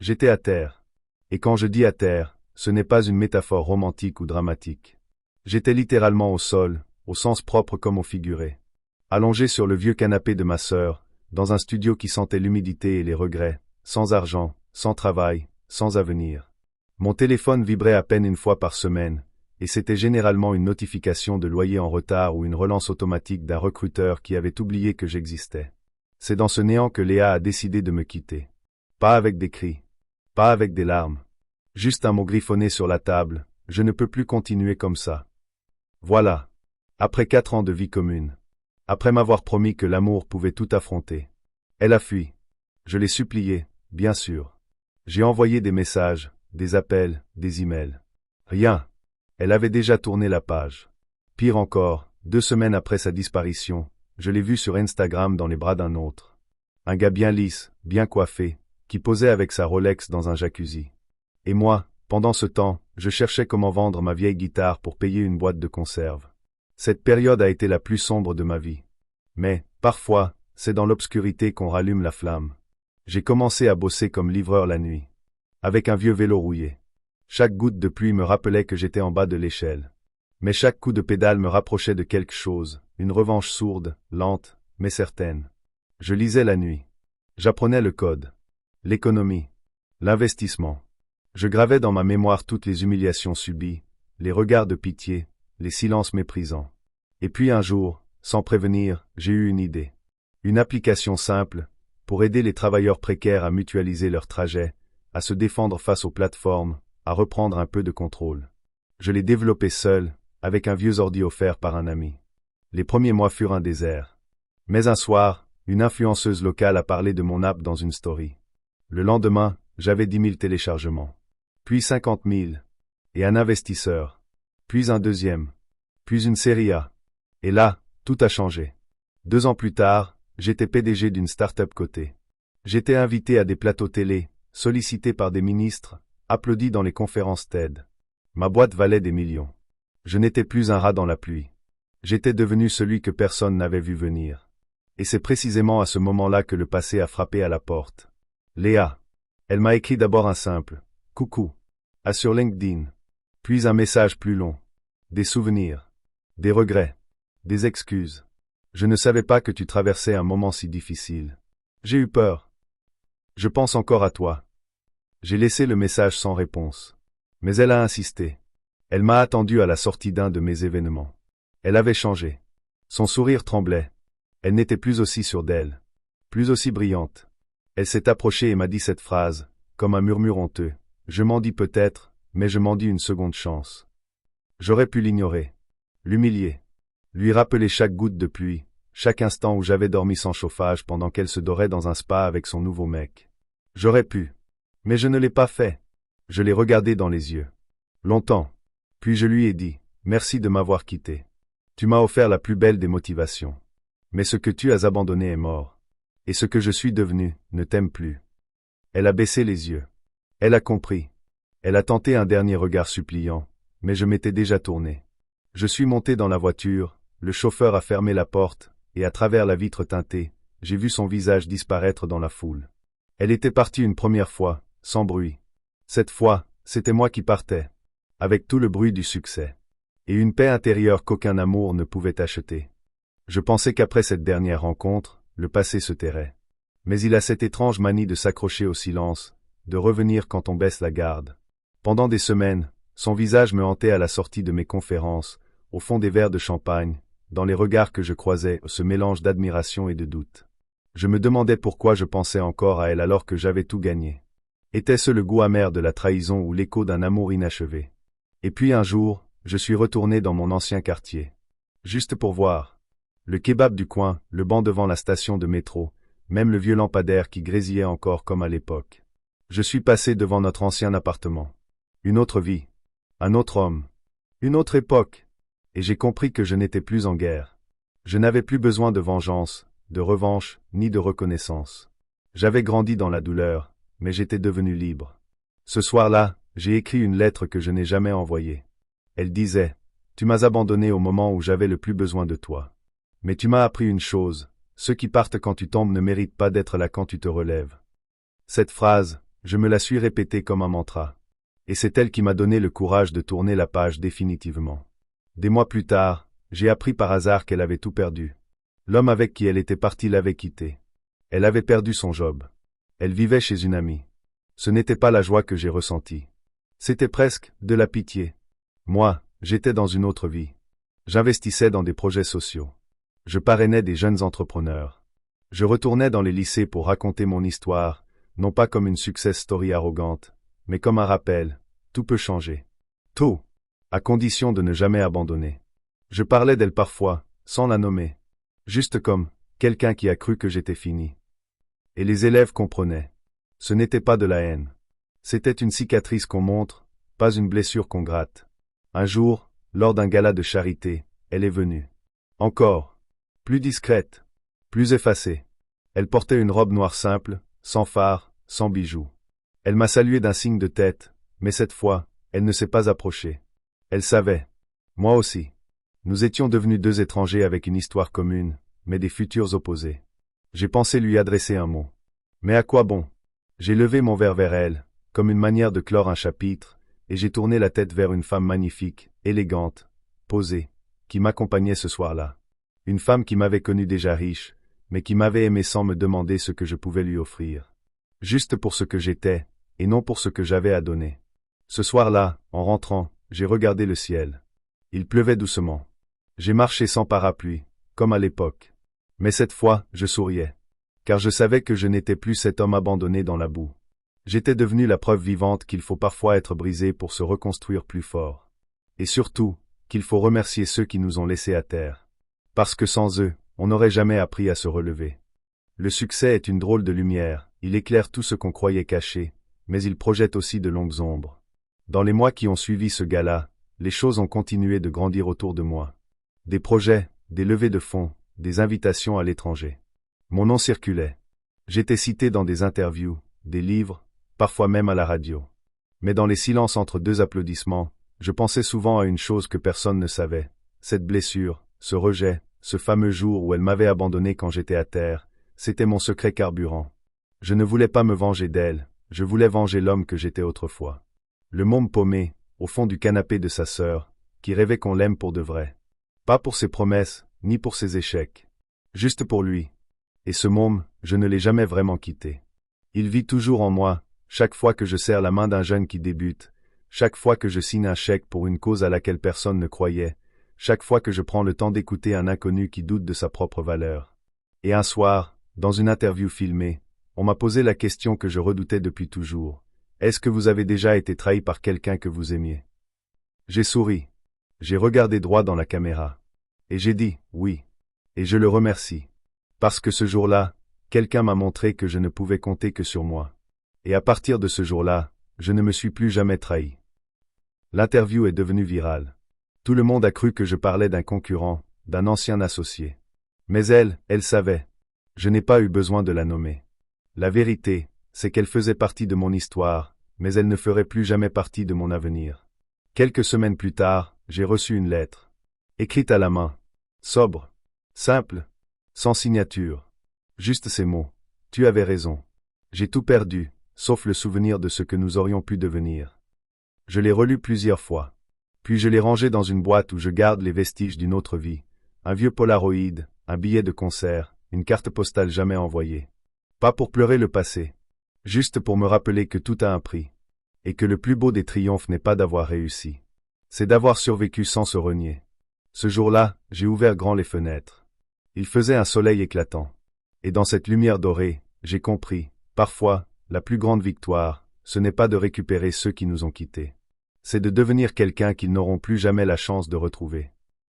J'étais à terre. Et quand je dis à terre, ce n'est pas une métaphore romantique ou dramatique. J'étais littéralement au sol, au sens propre comme au figuré. Allongé sur le vieux canapé de ma sœur, dans un studio qui sentait l'humidité et les regrets, sans argent, sans travail, sans avenir. Mon téléphone vibrait à peine une fois par semaine, et c'était généralement une notification de loyer en retard ou une relance automatique d'un recruteur qui avait oublié que j'existais. C'est dans ce néant que Léa a décidé de me quitter. Pas avec des cris, pas avec des larmes. Juste un mot griffonné sur la table, je ne peux plus continuer comme ça. Voilà. Après 4 ans de vie commune. Après m'avoir promis que l'amour pouvait tout affronter. Elle a fui. Je l'ai supplié, bien sûr. J'ai envoyé des messages, des appels, des emails. Rien. Elle avait déjà tourné la page. Pire encore, 2 semaines après sa disparition, je l'ai vue sur Instagram dans les bras d'un autre. Un gars bien lisse, bien coiffé, qui posait avec sa Rolex dans un jacuzzi. Et moi, pendant ce temps, je cherchais comment vendre ma vieille guitare pour payer une boîte de conserve. Cette période a été la plus sombre de ma vie. Mais, parfois, c'est dans l'obscurité qu'on rallume la flamme. J'ai commencé à bosser comme livreur la nuit. Avec un vieux vélo rouillé. Chaque goutte de pluie me rappelait que j'étais en bas de l'échelle. Mais chaque coup de pédale me rapprochait de quelque chose, une revanche sourde, lente, mais certaine. Je lisais la nuit. J'apprenais le code. L'économie. L'investissement. Je gravais dans ma mémoire toutes les humiliations subies, les regards de pitié, les silences méprisants. Et puis un jour, sans prévenir, j'ai eu une idée. Une application simple, pour aider les travailleurs précaires à mutualiser leurs trajets, à se défendre face aux plateformes, à reprendre un peu de contrôle. Je l'ai développée seul, avec un vieux ordi offert par un ami. Les premiers mois furent un désert. Mais un soir, une influenceuse locale a parlé de mon app dans une story. Le lendemain, j'avais 10 000 téléchargements. Puis 50 000. Et un investisseur. Puis un deuxième. Puis une série A. Et là, tout a changé. 2 ans plus tard, j'étais PDG d'une start-up cotée. J'étais invité à des plateaux télé, sollicité par des ministres, applaudi dans les conférences TED. Ma boîte valait des millions. Je n'étais plus un rat dans la pluie. J'étais devenu celui que personne n'avait vu venir. Et c'est précisément à ce moment-là que le passé a frappé à la porte. Léa. Elle m'a écrit d'abord un simple « Coucou » sur LinkedIn. Puis un message plus long. Des souvenirs. Des regrets. Des excuses. Je ne savais pas que tu traversais un moment si difficile. J'ai eu peur. Je pense encore à toi. J'ai laissé le message sans réponse. Mais elle a insisté. Elle m'a attendu à la sortie d'un de mes événements. Elle avait changé. Son sourire tremblait. Elle n'était plus aussi sûre d'elle. Plus aussi brillante. Elle s'est approchée et m'a dit cette phrase, comme un murmure honteux. Je m'en dis peut-être, mais je m'en dis une seconde chance. J'aurais pu l'ignorer. L'humilier. Lui rappeler chaque goutte de pluie, chaque instant où j'avais dormi sans chauffage pendant qu'elle se dorait dans un spa avec son nouveau mec. J'aurais pu. Mais je ne l'ai pas fait. Je l'ai regardé dans les yeux. Longtemps. Puis je lui ai dit, merci de m'avoir quitté. Tu m'as offert la plus belle des motivations. Mais ce que tu as abandonné est mort. Et ce que je suis devenu, ne t'aime plus. Elle a baissé les yeux. Elle a compris. Elle a tenté un dernier regard suppliant, mais je m'étais déjà tourné. Je suis monté dans la voiture, le chauffeur a fermé la porte, et à travers la vitre teintée, j'ai vu son visage disparaître dans la foule. Elle était partie une première fois, sans bruit. Cette fois, c'était moi qui partais, avec tout le bruit du succès. Et une paix intérieure qu'aucun amour ne pouvait acheter. Je pensais qu'après cette dernière rencontre, le passé se tairait. Mais il a cette étrange manie de s'accrocher au silence, de revenir quand on baisse la garde. Pendant des semaines, son visage me hantait à la sortie de mes conférences, au fond des verres de champagne, dans les regards que je croisais, ce mélange d'admiration et de doute. Je me demandais pourquoi je pensais encore à elle alors que j'avais tout gagné. Était-ce le goût amer de la trahison ou l'écho d'un amour inachevé? Et puis un jour, je suis retourné dans mon ancien quartier. Juste pour voir. Le kebab du coin, le banc devant la station de métro, même le vieux lampadaire qui grésillait encore comme à l'époque. Je suis passé devant notre ancien appartement. Une autre vie. Un autre homme. Une autre époque. Et j'ai compris que je n'étais plus en guerre. Je n'avais plus besoin de vengeance, de revanche, ni de reconnaissance. J'avais grandi dans la douleur, mais j'étais devenu libre. Ce soir-là, j'ai écrit une lettre que je n'ai jamais envoyée. Elle disait « Tu m'as abandonné au moment où j'avais le plus besoin de toi. Mais tu m'as appris une chose, ceux qui partent quand tu tombes ne méritent pas d'être là quand tu te relèves. » Cette phrase, je me la suis répétée comme un mantra. Et c'est elle qui m'a donné le courage de tourner la page définitivement. Des mois plus tard, j'ai appris par hasard qu'elle avait tout perdu. L'homme avec qui elle était partie l'avait quittée. Elle avait perdu son job. Elle vivait chez une amie. Ce n'était pas la joie que j'ai ressentie. C'était presque de la pitié. Moi, j'étais dans une autre vie. J'investissais dans des projets sociaux. Je parrainais des jeunes entrepreneurs. Je retournais dans les lycées pour raconter mon histoire, non pas comme une success story arrogante, mais comme un rappel, tout peut changer. Tout, à condition de ne jamais abandonner. Je parlais d'elle parfois, sans la nommer. Juste comme quelqu'un qui a cru que j'étais fini. Et les élèves comprenaient. Ce n'était pas de la haine. C'était une cicatrice qu'on montre, pas une blessure qu'on gratte. Un jour, lors d'un gala de charité, elle est venue. Encore. Plus discrète. Plus effacée. Elle portait une robe noire simple, sans phare, sans bijoux. Elle m'a salué d'un signe de tête, mais cette fois, elle ne s'est pas approchée. Elle savait. Moi aussi. Nous étions devenus deux étrangers avec une histoire commune, mais des futurs opposés. J'ai pensé lui adresser un mot. Mais à quoi bon? J'ai levé mon verre vers elle, comme une manière de clore un chapitre, et j'ai tourné la tête vers une femme magnifique, élégante, posée, qui m'accompagnait ce soir-là. Une femme qui m'avait connu déjà riche, mais qui m'avait aimé sans me demander ce que je pouvais lui offrir. Juste pour ce que j'étais, et non pour ce que j'avais à donner. Ce soir-là, en rentrant, j'ai regardé le ciel. Il pleuvait doucement. J'ai marché sans parapluie, comme à l'époque. Mais cette fois, je souriais. Car je savais que je n'étais plus cet homme abandonné dans la boue. J'étais devenu la preuve vivante qu'il faut parfois être brisé pour se reconstruire plus fort. Et surtout, qu'il faut remercier ceux qui nous ont laissés à terre. Parce que sans eux, on n'aurait jamais appris à se relever. Le succès est une drôle de lumière, il éclaire tout ce qu'on croyait caché, mais il projette aussi de longues ombres. Dans les mois qui ont suivi ce gala, les choses ont continué de grandir autour de moi. Des projets, des levées de fonds, des invitations à l'étranger. Mon nom circulait. J'étais cité dans des interviews, des livres, parfois même à la radio. Mais dans les silences entre deux applaudissements, je pensais souvent à une chose que personne ne savait. Cette blessure, ce rejet, ce fameux jour où elle m'avait abandonné quand j'étais à terre, c'était mon secret carburant. Je ne voulais pas me venger d'elle, je voulais venger l'homme que j'étais autrefois. Le môme paumé, au fond du canapé de sa sœur, qui rêvait qu'on l'aime pour de vrai. Pas pour ses promesses, ni pour ses échecs. Juste pour lui. Et ce môme, je ne l'ai jamais vraiment quitté. Il vit toujours en moi, chaque fois que je serre la main d'un jeune qui débute, chaque fois que je signe un chèque pour une cause à laquelle personne ne croyait, chaque fois que je prends le temps d'écouter un inconnu qui doute de sa propre valeur. Et un soir, dans une interview filmée, on m'a posé la question que je redoutais depuis toujours. Est-ce que vous avez déjà été trahi par quelqu'un que vous aimiez? J'ai souri. J'ai regardé droit dans la caméra. Et j'ai dit, oui. Et je le remercie. Parce que ce jour-là, quelqu'un m'a montré que je ne pouvais compter que sur moi. Et à partir de ce jour-là, je ne me suis plus jamais trahi. L'interview est devenue virale. Tout le monde a cru que je parlais d'un concurrent, d'un ancien associé. Mais elle savait. Je n'ai pas eu besoin de la nommer. La vérité, c'est qu'elle faisait partie de mon histoire, mais elle ne ferait plus jamais partie de mon avenir. Quelques semaines plus tard, j'ai reçu une lettre. Écrite à la main. Sobre. Simple. Sans signature. Juste ces mots. Tu avais raison. J'ai tout perdu, sauf le souvenir de ce que nous aurions pu devenir. Je l'ai relu plusieurs fois. Puis je l'ai rangé dans une boîte où je garde les vestiges d'une autre vie. Un vieux Polaroid, un billet de concert, une carte postale jamais envoyée. Pas pour pleurer le passé. Juste pour me rappeler que tout a un prix. Et que le plus beau des triomphes n'est pas d'avoir réussi. C'est d'avoir survécu sans se renier. Ce jour-là, j'ai ouvert grand les fenêtres. Il faisait un soleil éclatant. Et dans cette lumière dorée, j'ai compris, parfois, la plus grande victoire, ce n'est pas de récupérer ceux qui nous ont quittés. C'est de devenir quelqu'un qu'ils n'auront plus jamais la chance de retrouver.